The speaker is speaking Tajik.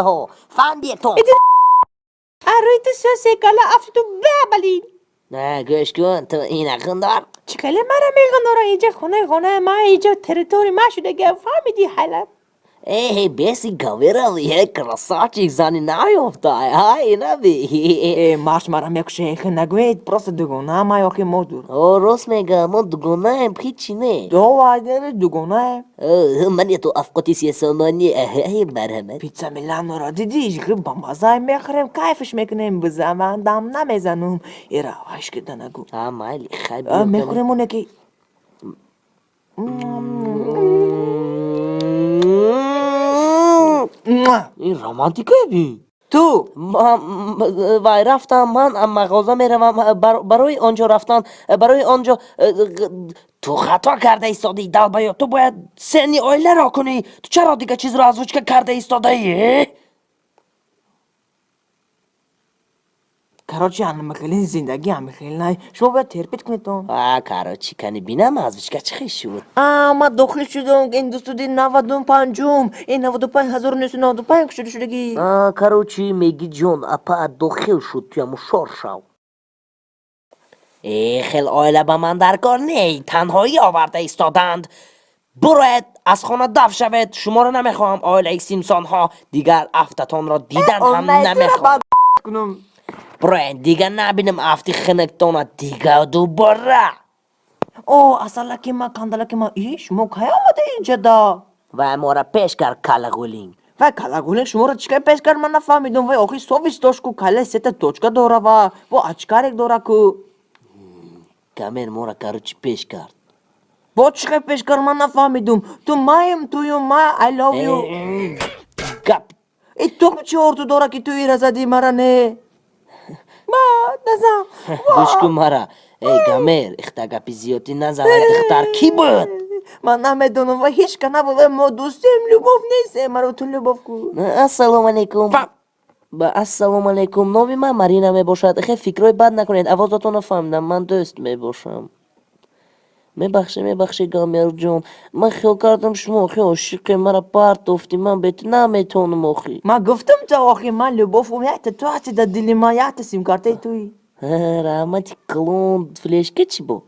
فهمیه تو Araydı söz kala aftu babali. نه گوش کن تو این اخوندار Çıkalı mara milyon oraya iyice kone ma iyice teritori ma şude gel famidi hala. ای بیسی گاویرا یک красавчик زنی نیفتای های نبی Marş mara mekşe nagwet prosta duguna ma yok modur. او راست میگم من دوگانه هیچی نه Doğaydere duguna. من یه تو افقاتی سیاسانی ای مرحمت Pizza Milano ra dedi işgı bambazay mekrem kayfış meknem bu zaman damla mezanum. Era aşkı danagu. عمالي خبي Mekremune ki. این رمانتیکه بی Tu. وای رفتم من مغازه میروم برای آنجا رفتن برای آنجا تو خطا کرده ایستادی دلبیا تو باید سنی آیله را کنی تو چرا دیگه چیز را از روش که کرده ایستاده ای؟ Karachi anlamakılın zindagi anlamakılın. Şuma böyle terpit kuniton. کاراچی کنی بینم از روش که چی شد Ama dokuz şudum endüstri navadum pancum. Navadum pan hazır nüsü navadum pan kuşu düşürdeki. کاروچی میگی جون اپا داخل شد توی مشار شو خیلی آیله به من در کار نی تنهایی آورده ایستادند باید از خانه دف شود شما رو نمیخوام آیله سیمسان ها دیگر افتتان را دیدن هم نمیخوام Kunum. باید دیگر نبینم افتی خنکتان دیگر دوباره O asala ma kandala ma iş mu kayamadı ince da. و ما را پیش کرد کلگولین Ve kalagulin şumura çıkay peşkar mana famidum ve oki sovis toşku kale sete toçka dora va. Bu açkarek dora ku. کامر ما را کاروچی پیش کرد Bu çıkay peşkar mana famidum. Tu mayım tuyum ma I love you. گپ Tu mu çortu dora ki tu irazadi mara ne? Ma nazam. گوش کن مرا ای گامر اختا گپی زیادی نزود دختر کی بود Man namedonum ve hiç kana bule modusem lubov neyse mara tu lubov ku. السلام علیکم با السلام علیکم نامی من مرینا می باشد خیلی فکرای بد نکنید آوازتون رو فهمیدم من دوست می باشم میبخشی گامر جون من خیال کردم شما خیلی عاشقی مرا پرت افتی من بهت نمیتونم آخی Ma guftum ta oki man lubov yahta tu hati da dilima yahta sim kartay tuy. رحمتی کلون فلشکه چی با